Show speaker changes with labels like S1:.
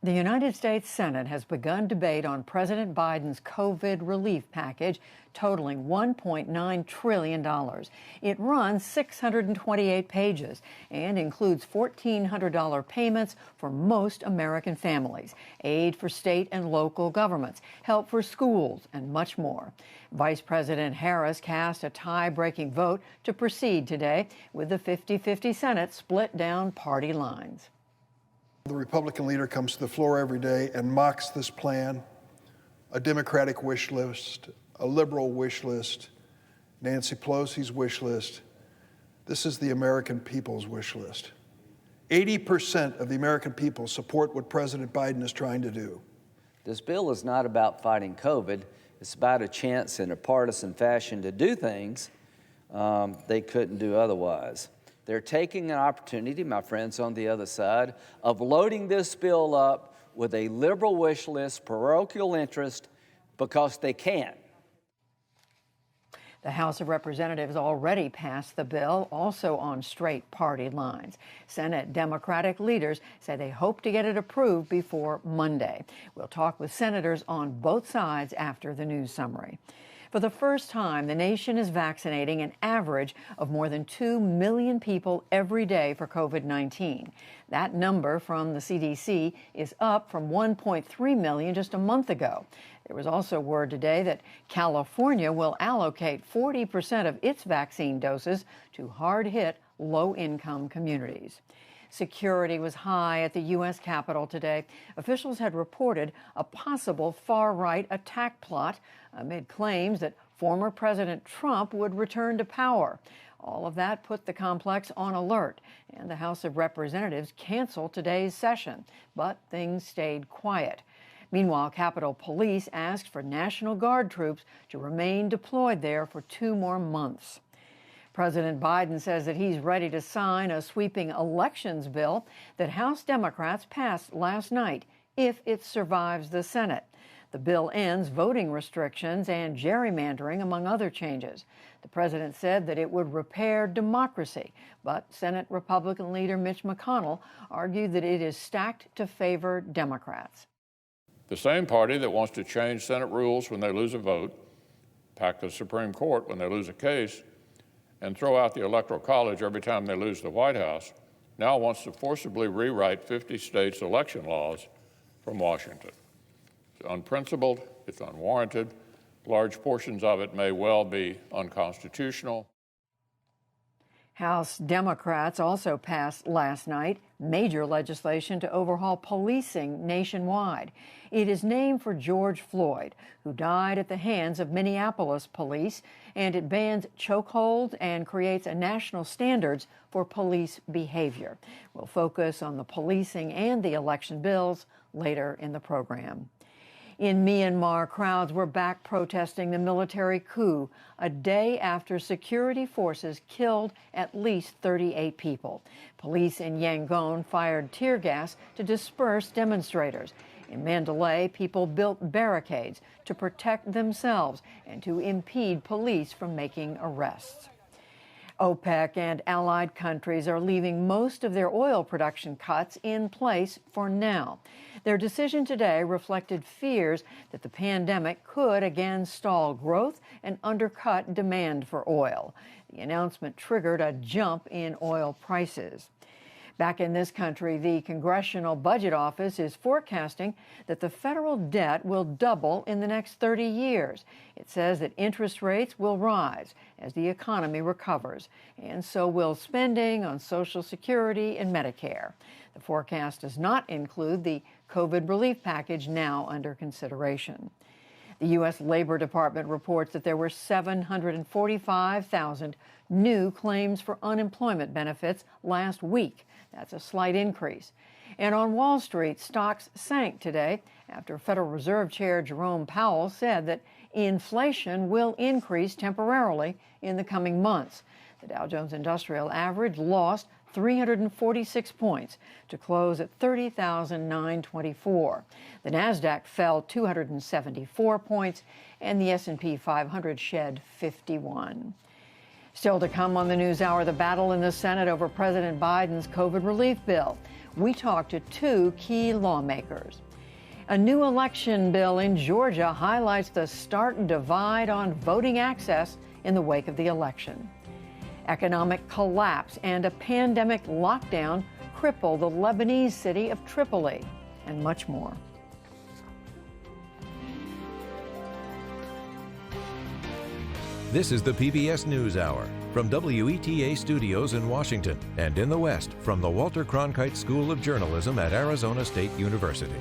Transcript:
S1: The United States Senate has begun debate on President Biden's COVID relief package totaling $1.9 trillion. It runs 628 pages and includes $1,400 payments for most American families, aid for state and local governments, help for schools, and much more. Vice President Harris cast a tie-breaking vote to proceed today, with the 50-50 Senate split down party lines.
S2: The Republican leader comes to the floor every day and mocks this plan, a Democratic wish list, a liberal wish list, Nancy Pelosi's wish list. This is the American people's wish list. 80% of the American people support what President Biden is trying to do.
S3: This bill is not about fighting COVID. It's about a chance in a partisan fashion to do things they couldn't do otherwise. They're taking an opportunity, my friends on the other side, of loading this bill up with a liberal wish list, parochial interest, because they can.
S1: The House of Representatives already passed the bill, also on straight party lines. Senate Democratic leaders say they hope to get it approved before Monday. We'll talk with senators on both sides after the news summary. For the first time, the nation is vaccinating an average of more than 2 million people every day for COVID-19. That number from the CDC is up from 1.3 million just a month ago. There was also word today that California will allocate 40% of its vaccine doses to hard-hit, low-income communities. Security was high at the U.S. Capitol today. Officials had reported a possible far-right attack plot amid claims that former President Trump would return to power. All of that put the complex on alert, and the House of Representatives canceled today's session, but things stayed quiet. Meanwhile, Capitol Police asked for National Guard troops to remain deployed there for 2 more months. President Biden says that he's ready to sign a sweeping elections bill that House Democrats passed last night if it survives the Senate. The bill ends voting restrictions and gerrymandering, among other changes. The president said that it would repair democracy, but Senate Republican leader Mitch McConnell argued that it is stacked to favor Democrats.
S4: The same party that wants to change Senate rules when they lose a vote, pack the Supreme Court when they lose a case, and throw out the Electoral College every time they lose the White House, now wants to forcibly rewrite 50 states' election laws from Washington. It's unprincipled, it's unwarranted. Large portions of it may well be unconstitutional.
S1: House Democrats also passed last night major legislation to overhaul policing nationwide. It is named for George Floyd, who died at the hands of Minneapolis police, and it bans chokeholds and creates a national standards for police behavior. We'll focus on the policing and the election bills later in the program. In Myanmar, crowds were back protesting the military coup a day after security forces killed at least 38 people. Police in Yangon fired tear gas to disperse demonstrators. In Mandalay, people built barricades to protect themselves and to impede police from making arrests. OPEC and allied countries are leaving most of their oil production cuts in place for now. Their decision today reflected fears that the pandemic could again stall growth and undercut demand for oil. The announcement triggered a jump in oil prices. Back in this country, the Congressional Budget Office is forecasting that the federal debt will double in the next 30 years. It says that interest rates will rise as the economy recovers, and so will spending on Social Security and Medicare. The forecast does not include the COVID relief package now under consideration. The U.S. Labor Department reports that there were 745,000 new claims for unemployment benefits last week. That's a slight increase. And on Wall Street, stocks sank today after Federal Reserve Chair Jerome Powell said that inflation will increase temporarily in the coming months. The Dow Jones Industrial Average lost 346 points to close at 30,924. The Nasdaq fell 274 points, and the S&P 500 shed 51. Still to come on the NewsHour, the battle in the Senate over President Biden's COVID relief bill. we talked to two key lawmakers. A new election bill in Georgia highlights the stark divide on voting access in the wake of the election. Economic collapse and a pandemic lockdown cripple the Lebanese city of Tripoli, and much more.
S5: This is the PBS NewsHour from WETA Studios in Washington and in the West from the Walter Cronkite School of Journalism at Arizona State University.